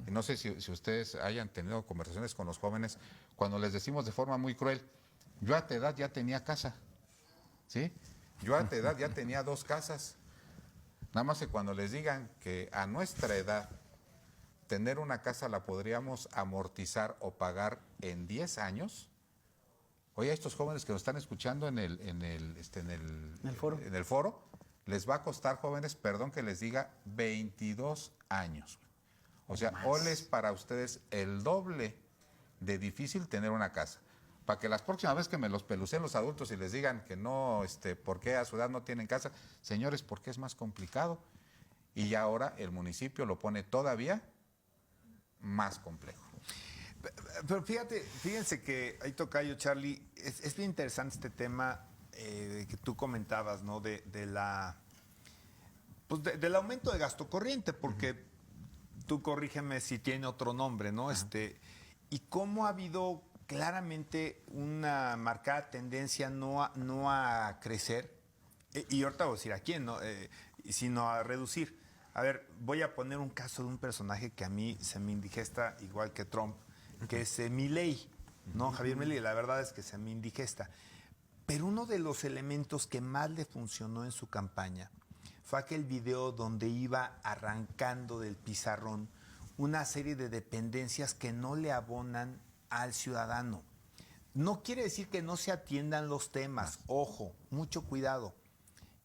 Y no sé si ustedes hayan tenido conversaciones con los jóvenes cuando les decimos de forma muy cruel, yo a tu edad ya tenía casa, ¿sí? Yo a tu edad ya tenía 2 casas. Nada más que cuando les digan que a nuestra edad tener una casa la podríamos amortizar o pagar en 10 años, oye, a estos jóvenes que nos están escuchando en el foro, les va a costar, jóvenes, perdón que les diga, 22 años. O sea, oles para ustedes el doble de difícil tener una casa. Para que las próximas veces que me los pelucen los adultos y les digan que no, ¿por qué a su edad no tienen casa? Señores, porque es más complicado. Y ahora el municipio lo pone todavía más complejo. Pero fíjense que ahí tocayo, Charlie, es bien interesante este tema que tú comentabas, ¿no? Del aumento de gasto corriente, porque tú corrígeme si tiene otro nombre, ¿no? Y cómo ha habido claramente una marcada tendencia no a crecer, y ahorita voy a decir a quién, ¿no? Sino a reducir. A ver, voy a poner un caso de un personaje que a mí se me indigesta igual que Trump, que es Milei, ¿no? Javier Milei, la verdad es que se me indigesta. Pero uno de los elementos que más le funcionó en su campaña fue aquel video donde iba arrancando del pizarrón una serie de dependencias que no le abonan al ciudadano. No quiere decir que no se atiendan los temas, ojo, mucho cuidado.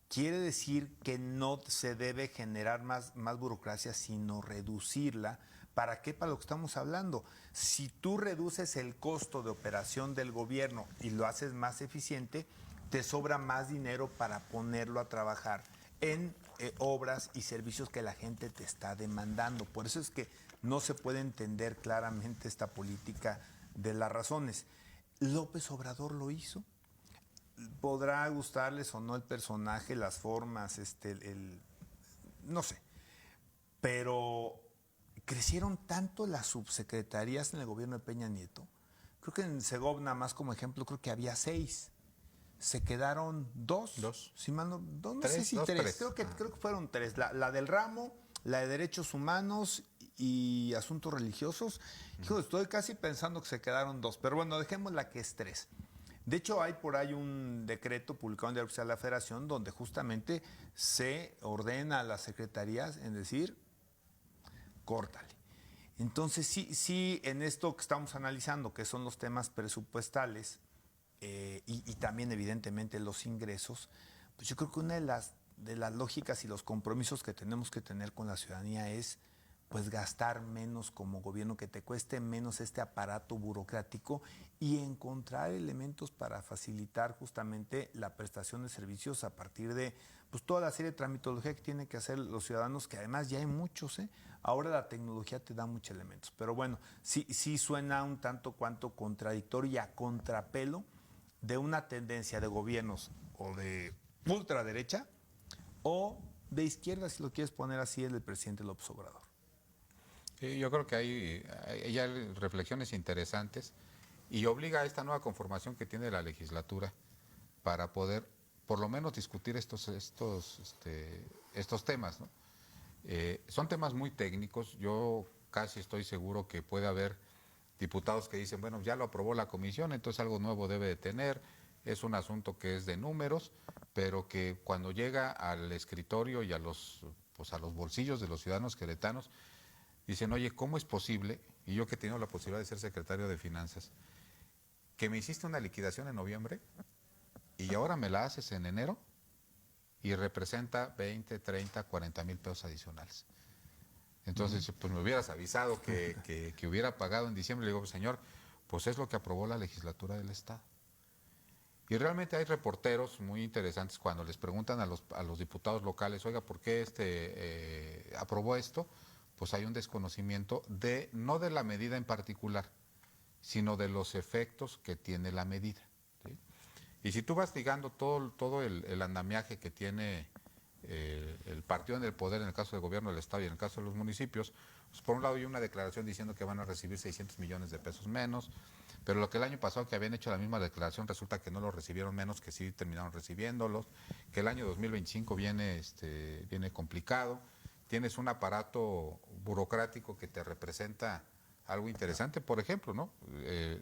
Quiere decir que no se debe generar más burocracia, sino reducirla. ¿Para qué? Para lo que estamos hablando. Si tú reduces el costo de operación del gobierno y lo haces más eficiente, te sobra más dinero para ponerlo a trabajar en obras y servicios que la gente te está demandando. Por eso es que no se puede entender claramente esta política de las razones. López Obrador lo hizo. Podrá gustarles o no el personaje, las formas, no sé. Pero crecieron tanto las subsecretarías en el gobierno de Peña Nieto. Creo que en Segov, nada más como ejemplo, creo que había 6. Se quedaron 2. Si mal no sé si 3. Creo que fueron 3. La del ramo, la de derechos humanos y asuntos religiosos. Hijo, estoy casi pensando que se quedaron 2. Pero bueno, dejemos la que es 3. De hecho, hay por ahí un decreto publicado en el Diario Oficial de la Federación donde justamente se ordena a las secretarías en decir, córtale. Entonces, sí, en esto que estamos analizando, que son los temas presupuestales y también, evidentemente, los ingresos, pues yo creo que una de las lógicas y los compromisos que tenemos que tener con la ciudadanía es pues gastar menos como gobierno, que te cueste menos este aparato burocrático y encontrar elementos para facilitar justamente la prestación de servicios a partir de pues toda la serie de tramitología que tienen que hacer los ciudadanos, que además ya hay muchos, ¿eh? Ahora la tecnología te da muchos elementos, pero bueno, sí suena un tanto cuanto contradictorio y a contrapelo de una tendencia de gobiernos o de ultraderecha o de izquierda, si lo quieres poner así, el del presidente López Obrador. Yo creo que hay ya reflexiones interesantes y obliga a esta nueva conformación que tiene la legislatura para poder por lo menos discutir estos temas, ¿no? Son temas muy técnicos. Yo casi estoy seguro que puede haber diputados que dicen, bueno, ya lo aprobó la comisión, entonces algo nuevo debe de tener. Es un asunto que es de números, pero que cuando llega al escritorio y a los bolsillos de los ciudadanos queretanos, dicen, oye, ¿cómo es posible? y yo que he tenido la posibilidad de ser secretario de Finanzas, que me hiciste una liquidación en noviembre y ahora me la haces en enero y representa 20, 30, 40 mil pesos adicionales. Entonces, pues me hubieras avisado que hubiera pagado en diciembre. Le digo, señor, pues es lo que aprobó la legislatura del Estado. Y realmente hay reporteros muy interesantes cuando les preguntan a los diputados locales, oiga, ¿por qué aprobó esto? Pues hay un desconocimiento no de la medida en particular, sino de los efectos que tiene la medida, ¿sí? Y si tú vas ligando todo el andamiaje que tiene el partido en el poder, en el caso del gobierno del Estado y en el caso de los municipios, pues por un lado hay una declaración diciendo que van a recibir 600 millones de pesos menos, pero lo que el año pasado que habían hecho la misma declaración resulta que no lo recibieron menos, que sí terminaron recibiéndolos, que el año 2025 viene complicado, tienes un aparato burocrático que te representa algo interesante, por ejemplo, ¿no?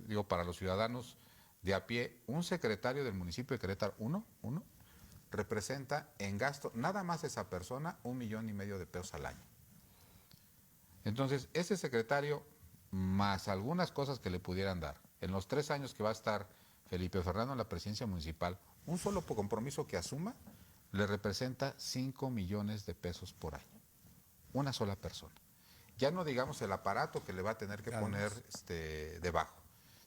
Digo, para los ciudadanos de a pie, un secretario del municipio de Querétaro, uno, representa en gasto, nada más esa persona, 1,5 millones de pesos al año. Entonces, ese secretario, más algunas cosas que le pudieran dar, en los 3 años que va a estar Felipe Fernando en la presidencia municipal, un solo compromiso que asuma, le representa 5 millones de pesos por año. Una sola persona. Ya no digamos el aparato que le va a tener que poner debajo.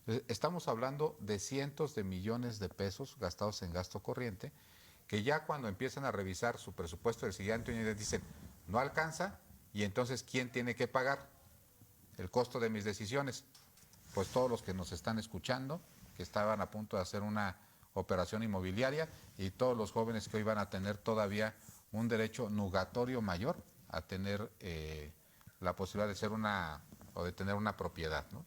Entonces, estamos hablando de cientos de millones de pesos gastados en gasto corriente, que ya cuando empiezan a revisar su presupuesto del siguiente año dicen, no alcanza, y entonces, ¿quién tiene que pagar el costo de mis decisiones? Pues todos los que nos están escuchando, que estaban a punto de hacer una operación inmobiliaria, y todos los jóvenes que hoy van a tener todavía un derecho nugatorio mayor a tener la posibilidad de ser de tener una propiedad, ¿no?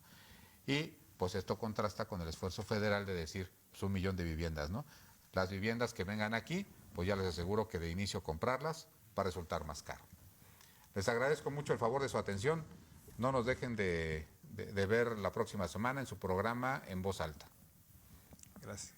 Y pues esto contrasta con el esfuerzo federal de decir, pues 1 millón de viviendas, ¿no? Las viviendas que vengan aquí, pues ya les aseguro que de inicio comprarlas va a resultar más caro. Les agradezco mucho el favor de su atención. No nos dejen de ver la próxima semana en su programa En Voz Alta. Gracias.